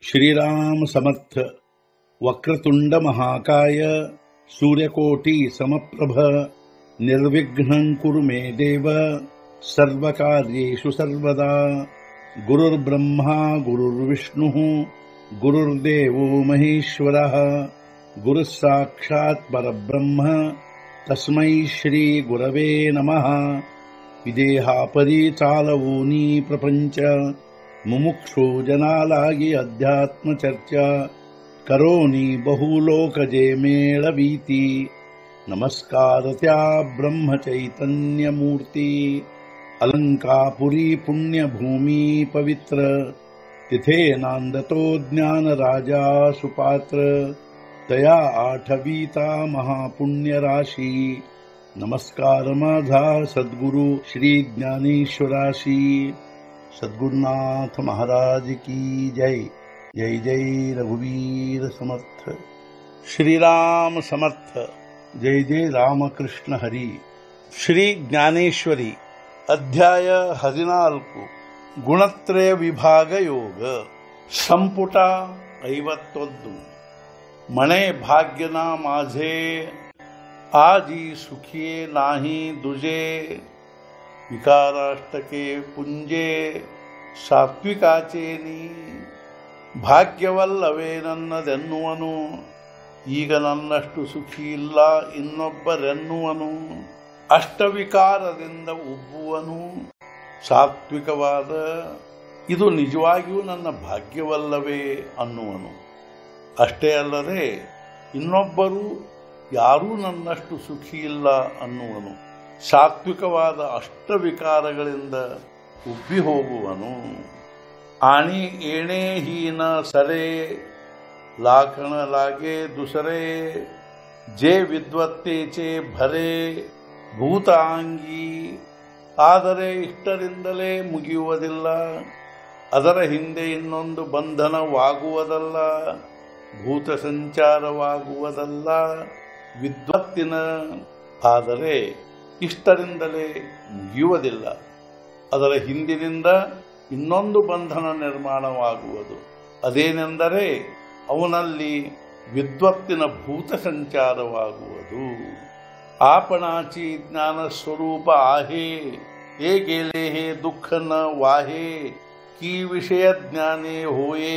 श्रीराम समर्थ। वक्रतुंड महाकाय सूर्यकोटि समप्रभ निर्विघ्नं कुरु मे देव सर्वकार्येषु सर्वदा। गुरुर्ब्रह्मा गुरुर्विष्णुः गुरुर्देवो महेश्वरः गुरुः साक्षात् परब्रह्म तस्मै श्री गुरवे नमः। विदेहापरि चालवूनी प्रपंच मुमुक्षु जनालागी अध्यात्म चर्चा करोनी बहुलोकजे मेळवीती। नमस्कार त्या ब्रह्म चैतन्य मूर्ती अलंकापुरी पुण्यभूमी पवित्र तिथे नांदतो ज्ञान राजा सुपात्र तया आठवीता महापुण्य राशी। नमस्कार माझा सद्गुरु श्री ज्ञानेश्वराशी। सद्गुरुनाथ महाराज की जय। जय जय रघुवीर समर्थ। श्रीराम समर्थ। जय जय रामकृष्ण हरी। श्री ज्ञानेश्वरी अध्याय 14 ಗುಣತ್ರಯ ವಿಭಾಗ ಯೋಗ ಸಂಪುಟ 51 मणे भाग्यना माझे आजी सुखिये नाही दुजे विकाराष्टके पुंजे ಸಾತ್ವಿಕಾಚೇನಿ ಭಾಗ್ಯವಲ್ಲವೇ ನನ್ನದೆನ್ನುವನು ಈಗ ನನ್ನಷ್ಟು ಸುಖಿ ಇಲ್ಲ ಇನ್ನೊಬ್ಬರೆನ್ನುವನು ಅಷ್ಟವಿಕಾರದಿಂದ ಉಬ್ಬುವನು ಸಾತ್ವಿಕವಾದ ಇದು ನಿಜವಾಗಿಯೂ ನನ್ನ ಭಾಗ್ಯವಲ್ಲವೇ ಅನ್ನುವನು ಅಷ್ಟೇ ಅಲ್ಲದೆ ಇನ್ನೊಬ್ಬರು ಯಾರೂ ನನ್ನಷ್ಟು ಸುಖಿ ಇಲ್ಲ ಅನ್ನುವನು ಸಾತ್ವಿಕವಾದ ಅಷ್ಟವಿಕಾರಗಳಿಂದ ಉಬ್ಬಿ ಹೋಗುವನು ಆಣಿ ಏಣೇ ಹೀನ ಸರೆ लाखण लागे दुसरे जे विद्वत्तेचे भरे ಭೂತಾಂಗಿ ಆದರೆ ಇಷ್ಟರಿಂದಲೇ ಮುಗಿಯುವುದಿಲ್ಲ ಅದರ ಹಿಂದೆ ಇನ್ನೊಂದು ಬಂಧನವಾಗುವುದಲ್ಲ ಭೂತ ಸಂಚಾರವಾಗುವುದಲ್ಲ ವಿದ್ವತ್ತಿನ ಆದರೆ ಇಷ್ಟರಿಂದಲೇ ಮುಗಿಯುವುದಿಲ್ಲ ಅದರ ಹಿಂದಿನಿಂದ ಇನ್ನೊಂದು ಬಂಧನ ನಿರ್ಮಾಣವಾಗುವುದು ಅದೇನೆಂದರೆ ಅವನಲ್ಲಿ ವಿದ್ವತ್ತಿನ ಭೂತ ಸಂಚಾರವಾಗುವುದು आपणाची ज्ञान स्वरूप आहे हे गेले हे दुःख न वाहे की विषय ज्ञाने होये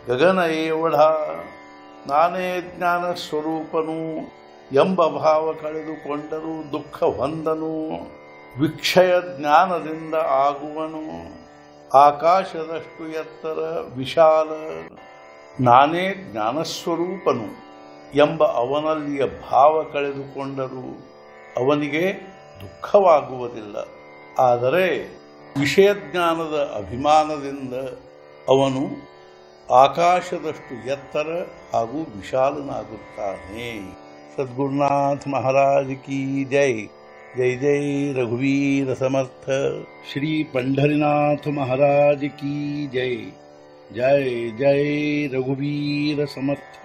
गगन एवढा ನಾನೇ ಜ್ಞಾನ ಸ್ವರೂಪನು ಎಂಬ ಭಾವ ಕಳೆದುಕೊಂಡರೂ ದುಃಖ ಹೊಂದನು ವಿಕ್ಷಯ ಜ್ಞಾನದಿಂದ ಆಗುವನು ಆಕಾಶದಷ್ಟು ಎತ್ತರ ವಿಶಾಲ ನಾನೇ ಜ್ಞಾನಸ್ವರೂಪನು ಎಂಬ ಅವನಲ್ಲಿಯ ಭಾವ ಕಳೆದುಕೊಂಡರೂ ಅವನಿಗೆ ದುಃಖವಾಗುವುದಿಲ್ಲ ಆದರೆ ವಿಷಯಜ್ಞಾನದ ಅಭಿಮಾನದಿಂದ ಅವನು ಆಕಾಶದಷ್ಟು ಎತ್ತರ ಹಾಗೂ ವಿಶಾಲನಾಗುತ್ತಾನೆ। ಸದ್ಗುರುನಾಥ ಮಹಾರಾಜ್ ಕಿ ಜೈ। जय जय रघुवीर समर्थ। श्री पंढरीनाथ महाराज की जय। जय जय रघुवीर समर्थ।